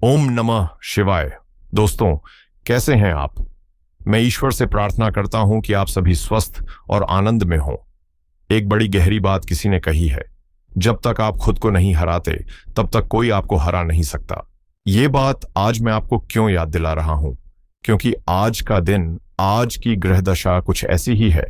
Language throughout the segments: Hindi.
ओम नमः शिवाय। दोस्तों, कैसे हैं आप? मैं ईश्वर से प्रार्थना करता हूं कि आप सभी स्वस्थ और आनंद में हों। एक बड़ी गहरी बात किसी ने कही है, जब तक आप खुद को नहीं हराते तब तक कोई आपको हरा नहीं सकता। ये बात आज मैं आपको क्यों याद दिला रहा हूं? क्योंकि आज का दिन, आज की ग्रह दशा कुछ ऐसी ही है।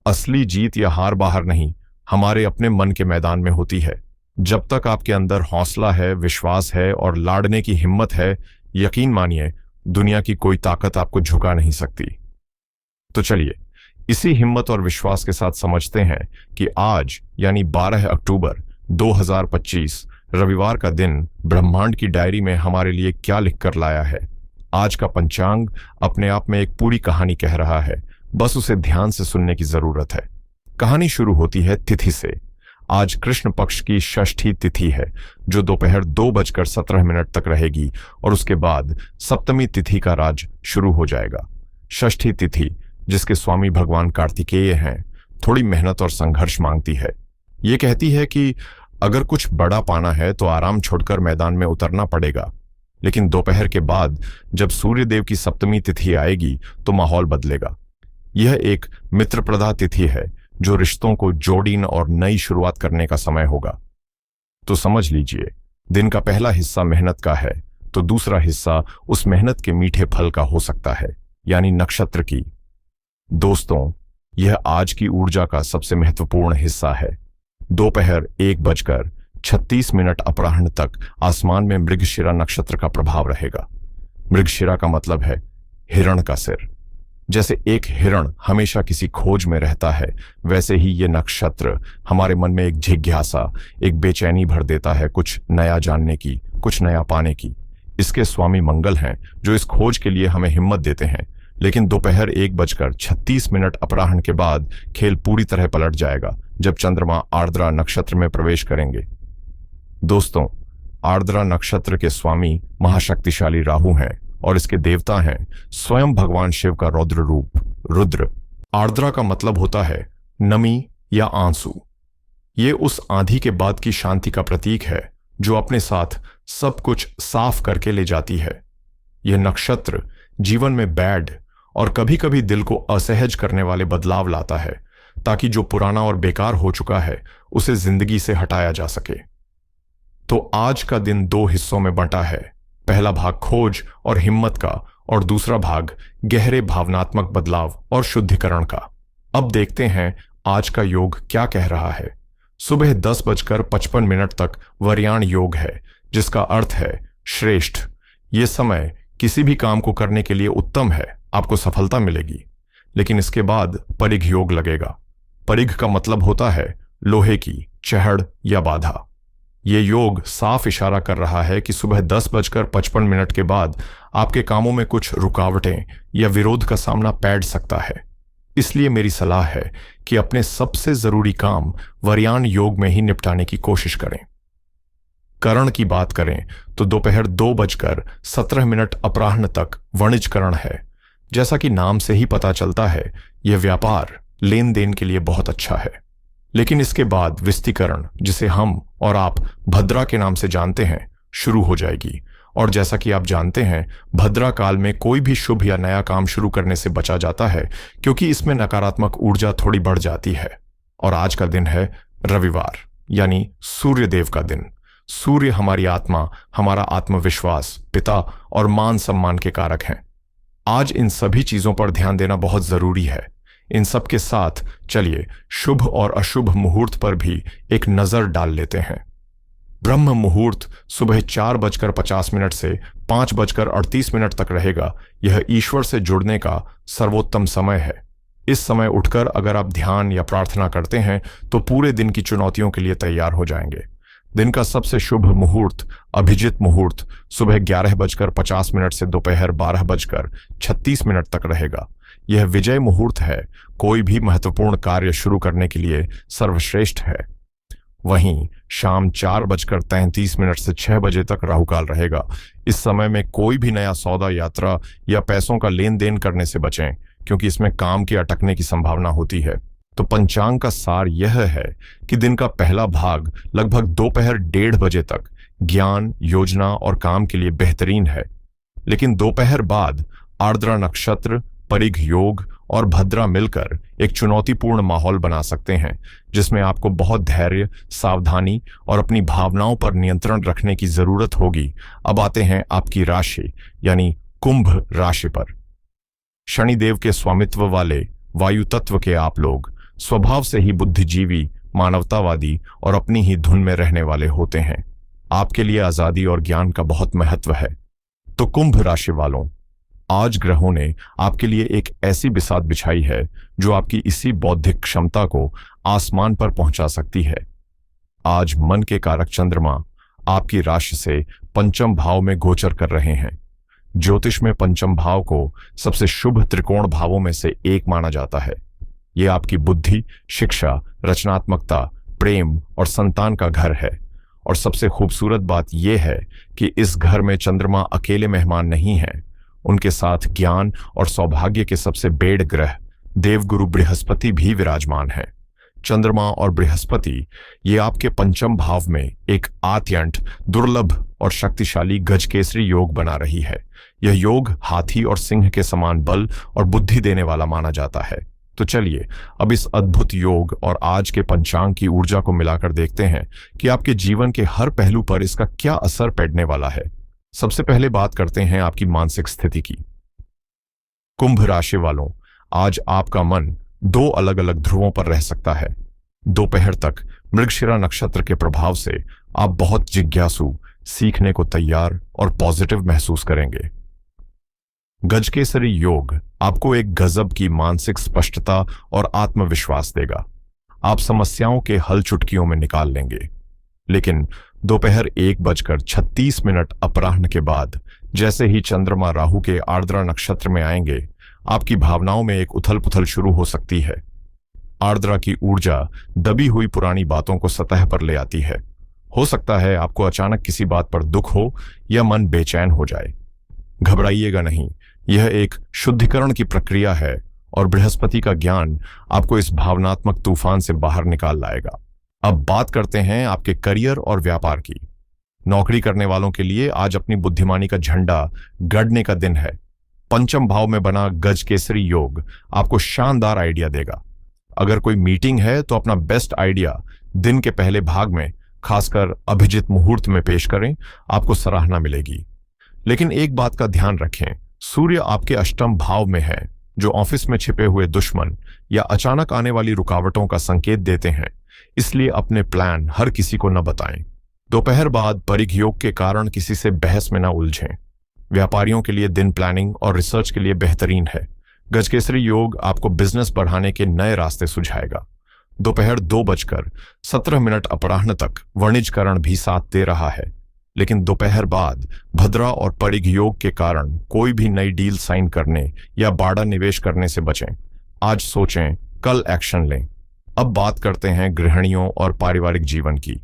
असली जीत या हार बाहर नहीं, हमारे अपने मन के मैदान में होती है। जब तक आपके अंदर हौसला है, विश्वास है और लड़ने की हिम्मत है, यकीन मानिए, दुनिया की कोई ताकत आपको झुका नहीं सकती। तो चलिए, इसी हिम्मत और विश्वास के साथ समझते हैं कि आज यानी 12 अक्टूबर 2025 रविवार का दिन ब्रह्मांड की डायरी में हमारे लिए क्या लिखकर लाया है। आज का पंचांग अपने आप में एक पूरी कहानी कह रहा है, बस उसे ध्यान से सुनने की जरूरत है। कहानी शुरू होती है तिथि से। आज कृष्ण पक्ष की षष्ठी तिथि है, जो दोपहर 2:17 तक रहेगी और उसके बाद सप्तमी तिथि का राज शुरू हो जाएगा। षष्ठी तिथि, जिसके स्वामी भगवान कार्तिकेय हैं, थोड़ी मेहनत और संघर्ष मांगती है। ये कहती है कि अगर कुछ बड़ा पाना है तो आराम छोड़कर मैदान में उतरना पड़ेगा। लेकिन दोपहर के बाद जब सूर्यदेव की सप्तमी तिथि आएगी तो माहौल बदलेगा। यह एक मित्रप्रदा तिथि है, जो रिश्तों को जोड़ने और नई शुरुआत करने का समय होगा। तो समझ लीजिए, दिन का पहला हिस्सा मेहनत का है, तो दूसरा हिस्सा उस मेहनत के मीठे फल का हो सकता है, यानी नक्षत्र की। दोस्तों, यह आज की ऊर्जा का सबसे महत्वपूर्ण हिस्सा है। दोपहर 1:36 अपराह्न तक आसमान में मृगशिरा नक्षत्र का प्रभाव रहेगा। मृगशिरा का मतलब है हिरण का सिर। जैसे एक हिरण हमेशा किसी खोज में रहता है, वैसे ही ये नक्षत्र हमारे मन में एक जिज्ञासा, एक बेचैनी भर देता है, कुछ नया जानने की, कुछ नया पाने की। इसके स्वामी मंगल हैं, जो इस खोज के लिए हमें हिम्मत देते हैं। लेकिन दोपहर 1:36 अपराह्न के बाद खेल पूरी तरह पलट जाएगा, जब चंद्रमा आर्द्रा नक्षत्र में प्रवेश करेंगे। दोस्तों, आर्द्रा नक्षत्र के स्वामी महाशक्तिशाली राहु हैं और इसके देवता हैं स्वयं भगवान शिव का रौद्र रूप रुद्र। आर्द्रा का मतलब होता है नमी या आंसू। ये उस आंधी के बाद की शांति का प्रतीक है, जो अपने साथ सब कुछ साफ करके ले जाती है। यह नक्षत्र जीवन में बैड और कभी कभी दिल को असहज करने वाले बदलाव लाता है, ताकि जो पुराना और बेकार हो चुका है उसे जिंदगी से हटाया जा सके। तो आज का दिन 2 हिस्सों में बंटा है। पहला भाग खोज और हिम्मत का, और दूसरा भाग गहरे भावनात्मक बदलाव और शुद्धिकरण का। अब देखते हैं आज का योग क्या कह रहा है। सुबह 10:55 तक वरयान योग है, जिसका अर्थ है श्रेष्ठ। यह समय किसी भी काम को करने के लिए उत्तम है, आपको सफलता मिलेगी। लेकिन इसके बाद परिघ योग लगेगा। परिघ का मतलब होता है लोहे की चहड़ या बाधा। ये योग साफ इशारा कर रहा है कि सुबह 10:55 के बाद आपके कामों में कुछ रुकावटें या विरोध का सामना पैड़ सकता है। इसलिए मेरी सलाह है कि अपने सबसे जरूरी काम वरयान योग में ही निपटाने की कोशिश करें। करण की बात करें तो दोपहर 2:17 अपराह्न तक वणिज करण है। जैसा कि नाम से ही पता चलता है, यह व्यापार लेन देन के लिए बहुत अच्छा है। लेकिन इसके बाद विस्तीकरण, जिसे हम और आप भद्रा के नाम से जानते हैं, शुरू हो जाएगी। और जैसा कि आप जानते हैं, भद्रा काल में कोई भी शुभ या नया काम शुरू करने से बचा जाता है, क्योंकि इसमें नकारात्मक ऊर्जा थोड़ी बढ़ जाती है। और आज का दिन है रविवार, यानी सूर्यदेव का दिन। सूर्य हमारी आत्मा, हमारा आत्मविश्वास, पिता और मान सम्मान के कारक हैं। आज इन सभी चीजों पर ध्यान देना बहुत जरूरी है। इन सब के साथ चलिए शुभ और अशुभ मुहूर्त पर भी एक नजर डाल लेते हैं। ब्रह्म मुहूर्त सुबह 4:50 से 5:38 तक रहेगा। यह ईश्वर से जुड़ने का सर्वोत्तम समय है। इस समय उठकर अगर आप ध्यान या प्रार्थना करते हैं तो पूरे दिन की चुनौतियों के लिए तैयार हो जाएंगे। दिन का सबसे शुभ मुहूर्त अभिजित मुहूर्त सुबह 11:50 से दोपहर 12:36 तक रहेगा। यह विजय मुहूर्त है, कोई भी महत्वपूर्ण कार्य शुरू करने के लिए सर्वश्रेष्ठ है। वहीं शाम 4:33 से 6 बजे तक राहुकाल रहेगा। इस समय में कोई भी नया सौदा, यात्रा या पैसों का लेन देन करने से बचें, क्योंकि इसमें काम के अटकने की संभावना होती है। तो पंचांग का सार यह है कि दिन का पहला भाग लगभग दोपहर 1:30 बजे तक ज्ञान, योजना और काम के लिए बेहतरीन है। लेकिन दोपहर बाद आर्द्रा नक्षत्र, परिघ योग और भद्रा मिलकर एक चुनौतीपूर्ण माहौल बना सकते हैं, जिसमें आपको बहुत धैर्य, सावधानी और अपनी भावनाओं पर नियंत्रण रखने की जरूरत होगी। अब आते हैं आपकी राशि यानी कुंभ राशि पर। शनिदेव के स्वामित्व वाले वायु तत्व के आप लोग स्वभाव से ही बुद्धिजीवी, मानवतावादी और अपनी ही धुन में रहने वाले होते हैं। आपके लिए आजादी और ज्ञान का बहुत महत्व है। तो कुंभ राशि वालों, आज ग्रहों ने आपके लिए एक ऐसी बिसात बिछाई है जो आपकी इसी बौद्धिक क्षमता को आसमान पर पहुंचा सकती है। आज मन के कारक चंद्रमा आपकी राशि से पंचम भाव में गोचर कर रहे हैं। ज्योतिष में पंचम भाव को सबसे शुभ त्रिकोण भावों में से एक माना जाता है। यह आपकी बुद्धि, शिक्षा, रचनात्मकता, प्रेम और संतान का घर है। और सबसे खूबसूरत बात यह है कि इस घर में चंद्रमा अकेले मेहमान नहीं हैं। उनके साथ ज्ञान और सौभाग्य के सबसे बेड़ ग्रह देवगुरु बृहस्पति भी विराजमान है। चंद्रमा और बृहस्पति ये आपके पंचम भाव में एक अत्यंत दुर्लभ और शक्तिशाली गजकेसरी योग बना रही है। यह योग हाथी और सिंह के समान बल और बुद्धि देने वाला माना जाता है। तो चलिए अब इस अद्भुत योग और आज के पंचांग की ऊर्जा को मिलाकर देखते हैं कि आपके जीवन के हर पहलू पर इसका क्या असर पड़ने वाला है। सबसे पहले बात करते हैं आपकी मानसिक स्थिति की। कुंभ राशि वालों, आज आपका मन दो अलग अलग ध्रुवों पर रह सकता है। दोपहर तक मृगशिरा नक्षत्र के प्रभाव से आप बहुत जिज्ञासु, सीखने को तैयार और पॉजिटिव महसूस करेंगे। गजकेसरी योग आपको एक गजब की मानसिक स्पष्टता और आत्मविश्वास देगा। आप समस्याओं के हल चुटकियों में निकाल लेंगे। लेकिन दोपहर 1:36 अपराह्न के बाद जैसे ही चंद्रमा राहु के आर्द्रा नक्षत्र में आएंगे, आपकी भावनाओं में एक उथल पुथल शुरू हो सकती है। आर्द्रा की ऊर्जा दबी हुई पुरानी बातों को सतह पर ले आती है। हो सकता है आपको अचानक किसी बात पर दुख हो या मन बेचैन हो जाए। घबराइएगा नहीं, यह एक शुद्धिकरण की प्रक्रिया है और बृहस्पति का ज्ञान आपको इस भावनात्मक तूफान से बाहर निकाल लाएगा। अब बात करते हैं आपके करियर और व्यापार की। नौकरी करने वालों के लिए आज अपनी बुद्धिमानी का झंडा गड़ने का दिन है। पंचम भाव में बना गजकेसरी योग आपको शानदार आइडिया देगा। अगर कोई मीटिंग है तो अपना बेस्ट आइडिया दिन के पहले भाग में, खासकर अभिजित मुहूर्त में पेश करें, आपको सराहना मिलेगी। लेकिन एक बात का ध्यान रखें, सूर्य आपके अष्टम भाव में है, जो ऑफिस में छिपे हुए दुश्मन या अचानक आने वाली रुकावटों का संकेत देते हैं। इसलिए अपने प्लान हर किसी को न बताएं। दोपहर बाद परिघ योग के कारण किसी से बहस में न उलझें। व्यापारियों के लिए दिन प्लानिंग और रिसर्च के लिए बेहतरीन है। गजकेसरी योग आपको बिजनेस बढ़ाने के नए रास्ते सुझाएगा। दोपहर 2:17 अपराह्न तक वाणिज्यकरण भी साथ दे रहा है। लेकिन दोपहर बाद भद्रा और परिघ योग के कारण कोई भी नई डील साइन करने या बाड़ा निवेश करने से बचें। आज सोचें, कल एक्शन लें। अब बात करते हैं गृहिणियों और पारिवारिक जीवन की।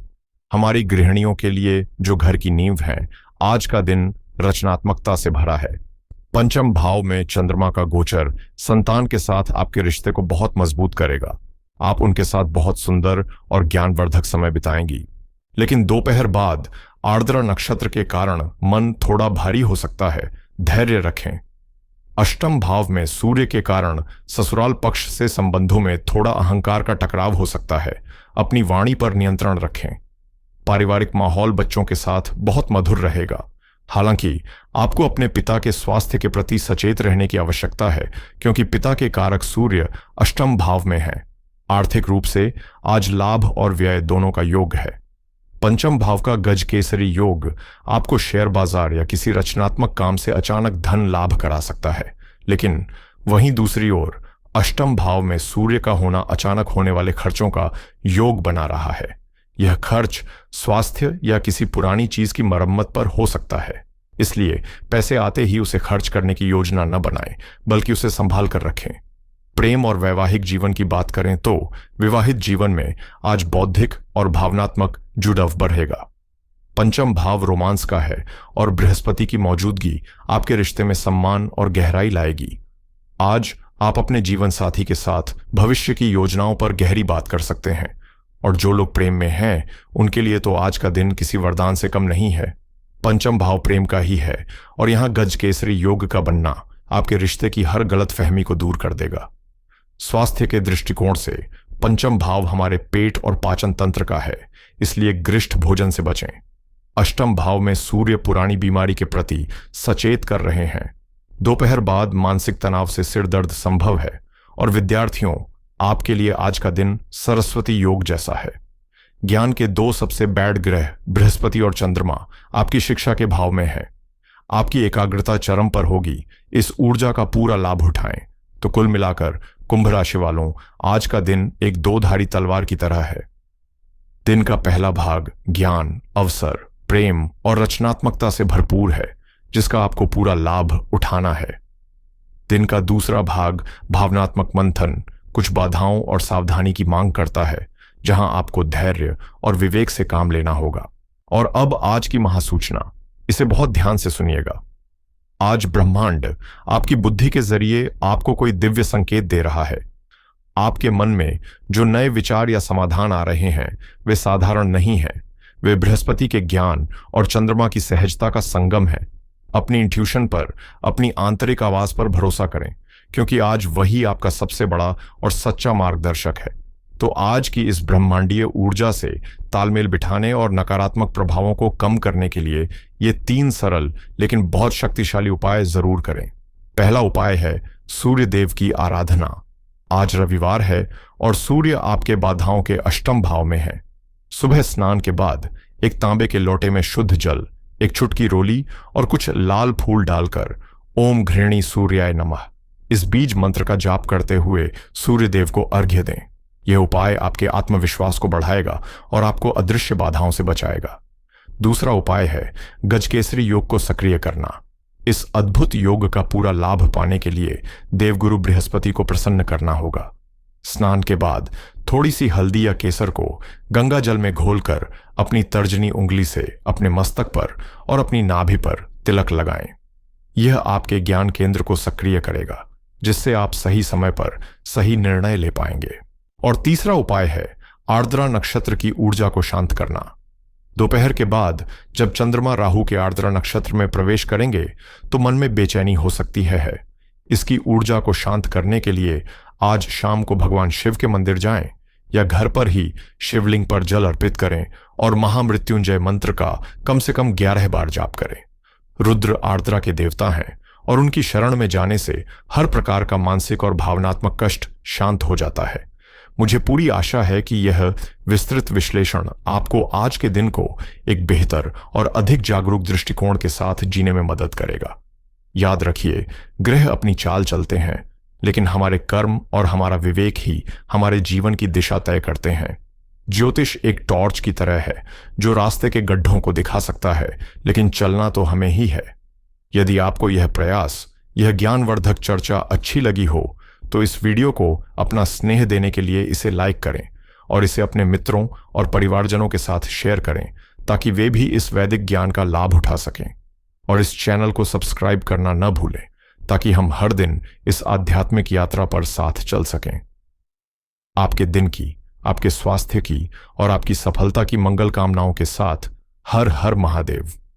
हमारी गृहिणियों के लिए जो घर की नींव है, आज का दिन रचनात्मकता से भरा है। पंचम भाव में चंद्रमा का गोचर संतान के साथ आपके रिश्ते को बहुत मजबूत करेगा। आप उनके साथ बहुत सुंदर और ज्ञानवर्धक समय बिताएंगी। लेकिन दोपहर बाद आर्द्रा नक्षत्र के कारण मन थोड़ा भारी हो सकता है। धैर्य रखें। अष्टम भाव में सूर्य के कारण ससुराल पक्ष से संबंधों में थोड़ा अहंकार का टकराव हो सकता है। अपनी वाणी पर नियंत्रण रखें। पारिवारिक माहौल बच्चों के साथ बहुत मधुर रहेगा। हालांकि आपको अपने पिता के स्वास्थ्य के प्रति सचेत रहने की आवश्यकता है, क्योंकि पिता के कारक सूर्य अष्टम भाव में है। आर्थिक रूप से आज लाभ और व्यय दोनों का योग है। पंचम भाव का गजकेसरी योग आपको शेयर बाजार या किसी रचनात्मक काम से अचानक धन लाभ करा सकता है। लेकिन वहीं दूसरी ओर अष्टम भाव में सूर्य का होना अचानक होने वाले खर्चों का योग बना रहा है। यह खर्च स्वास्थ्य या किसी पुरानी चीज की मरम्मत पर हो सकता है। इसलिए पैसे आते ही उसे खर्च करने की योजना न बनाएं, बल्कि उसे संभाल कर रखें। प्रेम और वैवाहिक जीवन की बात करें तो विवाहित जीवन में आज बौद्धिक और भावनात्मक जुड़ाव बढ़ेगा। पंचम भाव रोमांस का है और बृहस्पति की मौजूदगी आपके रिश्ते में सम्मान और गहराई लाएगी। आज आप अपने जीवन साथी के साथ भविष्य की योजनाओं पर गहरी बात कर सकते हैं। और जो लोग प्रेम में हैं उनके लिए तो आज का दिन किसी वरदान से कम नहीं है। पंचम भाव प्रेम का ही है और यहां गज केसरी योग का बनना आपके रिश्ते की हर गलत फहमी को दूर कर देगा। स्वास्थ्य के दृष्टिकोण से पंचम भाव हमारे पेट और पाचन तंत्र का है, इसलिए गरिष्ठ भोजन से बचें। अष्टम भाव में सूर्य पुरानी बीमारी के प्रति सचेत कर रहे हैं। दोपहर बाद मानसिक तनाव से सिर दर्द संभव है और विद्यार्थियों, आपके लिए आज का दिन सरस्वती योग जैसा है। ज्ञान के दो सबसे बैड ग्रह बृहस्पति और चंद्रमा आपकी शिक्षा के भाव में है। आपकी एकाग्रता चरम पर होगी। इस ऊर्जा का पूरा लाभ उठाएं। तो कुल मिलाकर कुंभ राशि वालों, आज का दिन एक दो-धारी तलवार की तरह है। दिन का पहला भाग ज्ञान, अवसर, प्रेम और रचनात्मकता से भरपूर है, जिसका आपको पूरा लाभ उठाना है। दिन का दूसरा भाग भावनात्मक मंथन, कुछ बाधाओं और सावधानी की मांग करता है, जहां आपको धैर्य और विवेक से काम लेना होगा। और अब आज की महासूचना, इसे बहुत ध्यान से सुनिएगा। आज ब्रह्मांड आपकी बुद्धि के जरिए आपको कोई दिव्य संकेत दे रहा है। आपके मन में जो नए विचार या समाधान आ रहे हैं वे साधारण नहीं हैं। वे बृहस्पति के ज्ञान और चंद्रमा की सहजता का संगम है। अपनी इंट्यूशन पर, अपनी आंतरिक आवाज पर भरोसा करें, क्योंकि आज वही आपका सबसे बड़ा और सच्चा मार्गदर्शक है। तो आज की इस ब्रह्मांडीय ऊर्जा से तालमेल बिठाने और नकारात्मक प्रभावों को कम करने के लिए ये 3 सरल लेकिन बहुत शक्तिशाली उपाय जरूर करें। पहला उपाय है सूर्य देव की आराधना। आज रविवार है और सूर्य आपके बाधाओं के अष्टम भाव में है। सुबह स्नान के बाद एक तांबे के लोटे में शुद्ध जल, एक चुटकी रोली और कुछ लाल फूल डालकर ओम घृणी सूर्याय नमः इस बीज मंत्र का जाप करते हुए सूर्य देव को अर्घ्य दें। यह उपाय आपके आत्मविश्वास को बढ़ाएगा और आपको अदृश्य बाधाओं से बचाएगा। दूसरा उपाय है गजकेसरी योग को सक्रिय करना। इस अद्भुत योग का पूरा लाभ पाने के लिए देवगुरु बृहस्पति को प्रसन्न करना होगा। स्नान के बाद थोड़ी सी हल्दी या केसर को गंगा जल में घोलकर अपनी तर्जनी उंगली से अपने मस्तक पर और अपनी नाभि पर तिलक लगाएं। यह आपके ज्ञान केंद्र को सक्रिय करेगा, जिससे आप सही समय पर सही निर्णय ले पाएंगे। और तीसरा उपाय है आर्द्रा नक्षत्र की ऊर्जा को शांत करना। दोपहर के बाद जब चंद्रमा राहु के आर्द्रा नक्षत्र में प्रवेश करेंगे तो मन में बेचैनी हो सकती है। इसकी ऊर्जा को शांत करने के लिए आज शाम को भगवान शिव के मंदिर जाएं या घर पर ही शिवलिंग पर जल अर्पित करें और महामृत्युंजय मंत्र का कम से कम 11 बार जाप करें। रुद्र आर्द्रा के देवता हैं और उनकी शरण में जाने से हर प्रकार का मानसिक और भावनात्मक कष्ट शांत हो जाता है। मुझे पूरी आशा है कि यह विस्तृत विश्लेषण आपको आज के दिन को एक बेहतर और अधिक जागरूक दृष्टिकोण के साथ जीने में मदद करेगा। याद रखिए, ग्रह अपनी चाल चलते हैं, लेकिन हमारे कर्म और हमारा विवेक ही हमारे जीवन की दिशा तय करते हैं। ज्योतिष एक टॉर्च की तरह है जो रास्ते के गड्ढों को दिखा सकता है, लेकिन चलना तो हमें ही है। यदि आपको यह प्रयास, यह ज्ञानवर्धक चर्चा अच्छी लगी हो तो इस वीडियो को अपना स्नेह देने के लिए इसे लाइक करें और इसे अपने मित्रों और परिवारजनों के साथ शेयर करें, ताकि वे भी इस वैदिक ज्ञान का लाभ उठा सकें। और इस चैनल को सब्सक्राइब करना न भूलें, ताकि हम हर दिन इस आध्यात्मिक यात्रा पर साथ चल सकें। आपके दिन की, आपके स्वास्थ्य की और आपकी सफलता की मंगल कामनाओं के साथ हर हर महादेव।